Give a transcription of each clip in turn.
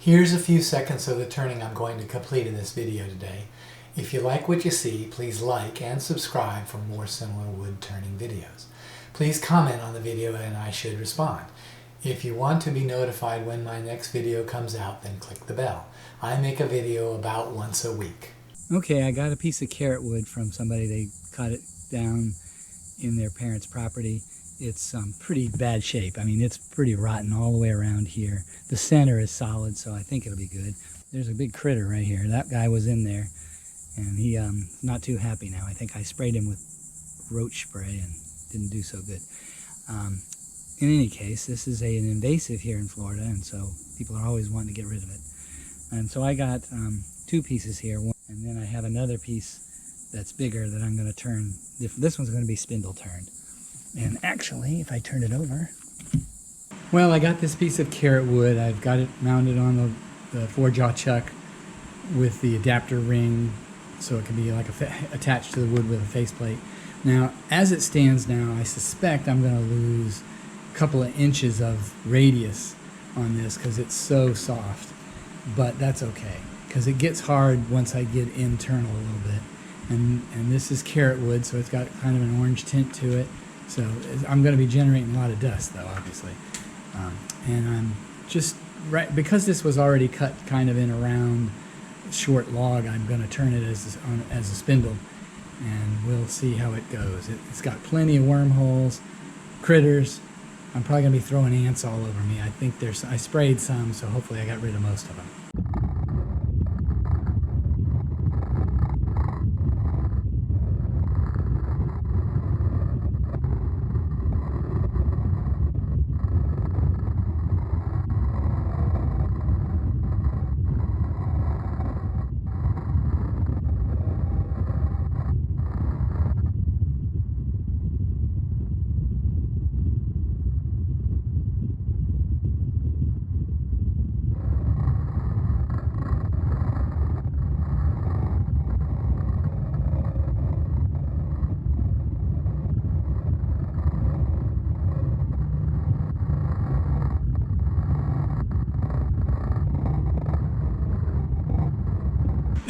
Here's a few seconds of the turning I'm going to complete in this video today. If you like what you see, please like and subscribe for more similar wood turning videos. Please comment on the video and I should respond. If you want to be notified when my next video comes out, then click the bell. I make a video about once a week. Okay, I got a piece of carrot wood from somebody. They cut it down in their parents' property. It's pretty bad shape. I mean, it's pretty rotten all the way around here. The center is solid, so I think it'll be good. There's a big critter right here. That guy was in there, and he not too happy now. I think I sprayed him with roach spray and didn't do so good. In any case, this is an invasive here in Florida, and so people are always wanting to get rid of it. And so I got two pieces here, and then I have another piece that's bigger that I'm going to turn. This one's going to be spindle turned. And actually, if I turn it over, well, I got this piece of carrot wood. I've got it mounted on the 4-jaw chuck with the adapter ring, so it can be like attached to the wood with a faceplate. Now, as it stands now, I suspect I'm going to lose a couple of inches of radius on this because it's so soft. But that's okay, because it gets hard once I get internal a little bit. And this is carrot wood, so it's got kind of an orange tint to it. So I'm going to be generating a lot of dust, though, obviously. And I'm just, because this was already cut kind of in a round, short log, I'm going to turn it as a spindle, and we'll see how it goes. It's got plenty of wormholes, critters. I'm probably going to be throwing ants all over me. I think I sprayed some, so hopefully I got rid of most of them.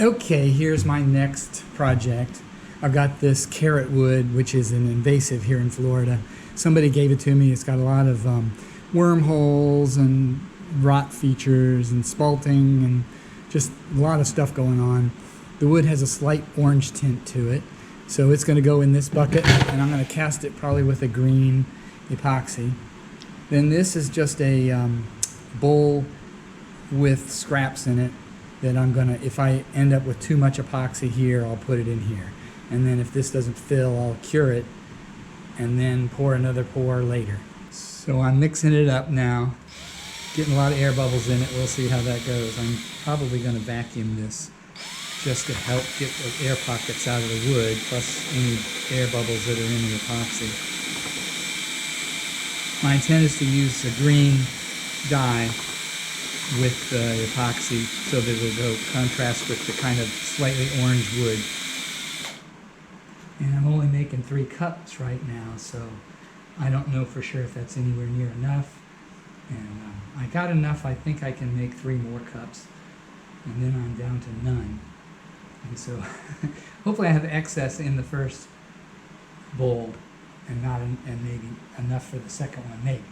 Okay, here's my next project. I've got this carrot wood, which is an invasive here in Florida. Somebody gave it to me. It's got a lot of wormholes and rot features and spalting and just a lot of stuff going on. The wood has a slight orange tint to it, so it's going to go in this bucket, and I'm going to cast it probably with a green epoxy. Then this is just a bowl with scraps in it that I'm going to, if I end up with too much epoxy here, I'll put it in here. And then if this doesn't fill, I'll cure it and then pour another pour later. So I'm mixing it up now, getting a lot of air bubbles in it. We'll see how that goes. I'm probably going to vacuum this just to help get the air pockets out of the wood, plus any air bubbles that are in the epoxy. My intent is to use a green dye with the epoxy so that it'll go contrast with the kind of slightly orange wood. And I'm only making 3 cups right now, so I don't know for sure if that's anywhere near enough. And I got enough. I think I can make 3 more cups, and then I'm down to none. And so hopefully I have excess in the first bowl and maybe enough for the second one, maybe.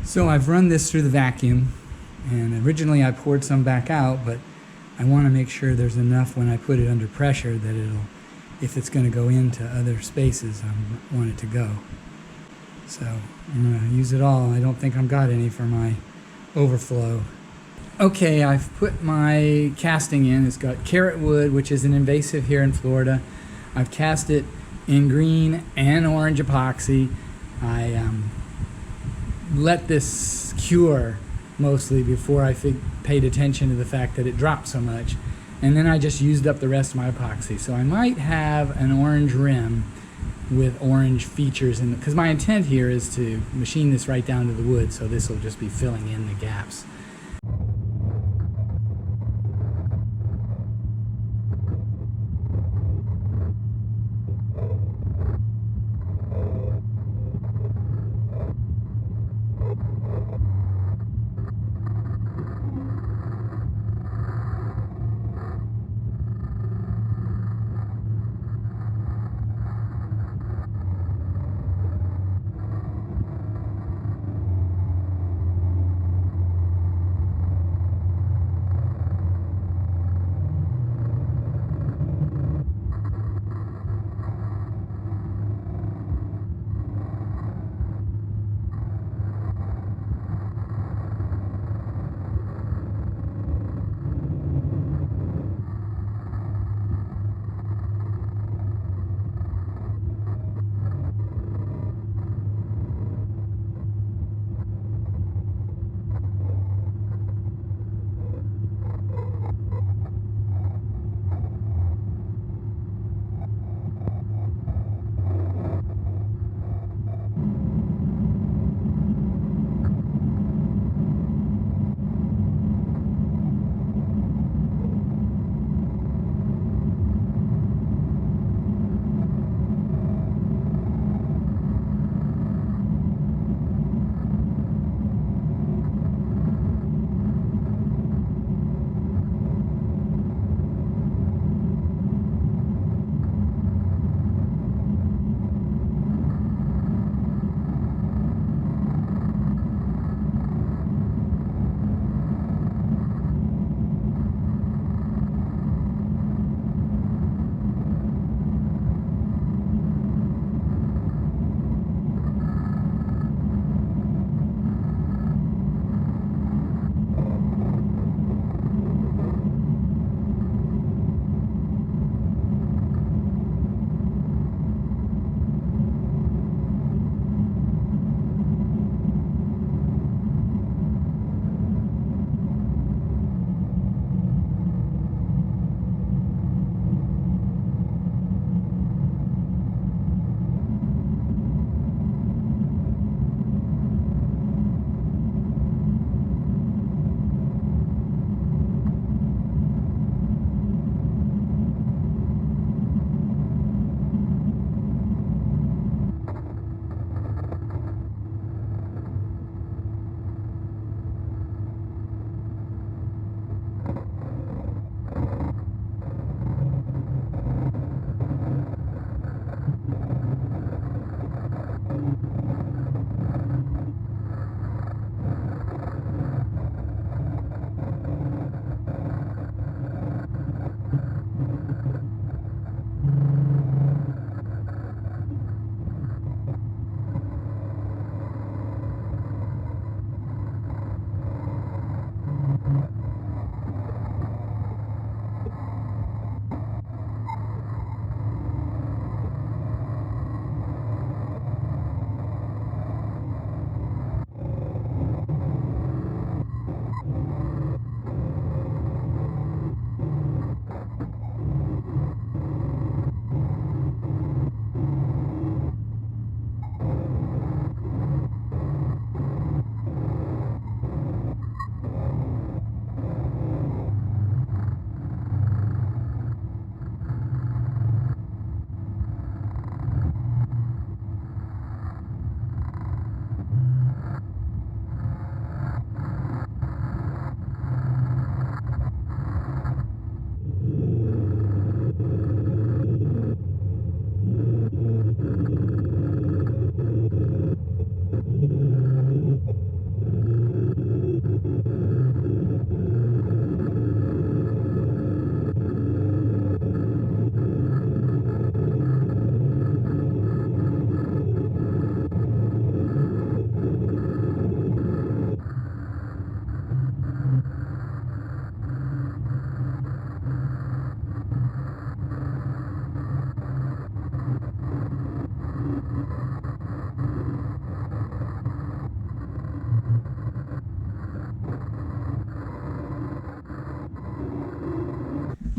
So I've run this through the vacuum, and originally I poured some back out, but I want to make sure there's enough when I put it under pressure that it'll, if it's going to go into other spaces, I want it to go. So I'm going to use it all. I don't think I've got any for my overflow. Okay, I've put my casting in. It's got carrot wood, which is an invasive here in Florida. I've cast it in green and orange epoxy. I let this cure mostly before I paid attention to the fact that it dropped so much. And then I just used up the rest of my epoxy. So I might have an orange rim with orange features in it, because my intent here is to machine this right down to the wood, so this will just be filling in the gaps.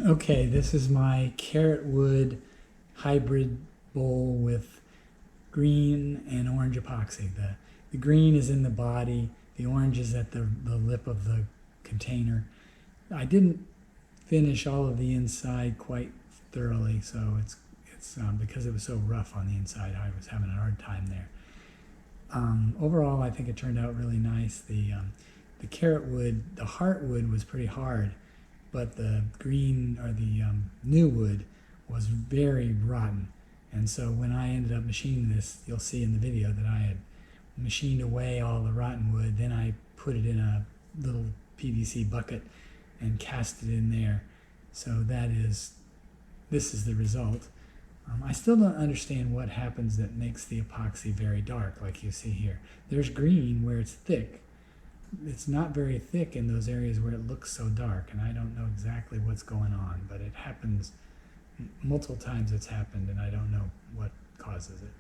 Okay, this is my carrot wood hybrid bowl with green and orange epoxy. The green is in the body, the orange is at the lip of the container. I didn't finish all of the inside quite thoroughly, so it's because it was so rough on the inside, I was having a hard time there. Overall, I think it turned out really nice. The carrot wood, the heartwood was pretty hard, but the green or the new wood was very rotten. And so when I ended up machining this, you'll see in the video that I had machined away all the rotten wood. Then I put it in a little PVC bucket and cast it in there. So this is the result. I still don't understand what happens that makes the epoxy very dark, like you see here. There's green where it's thick. It's not very thick in those areas where it looks so dark, and I don't know exactly what's going on, but it happens multiple times. It's happened, and I don't know what causes it.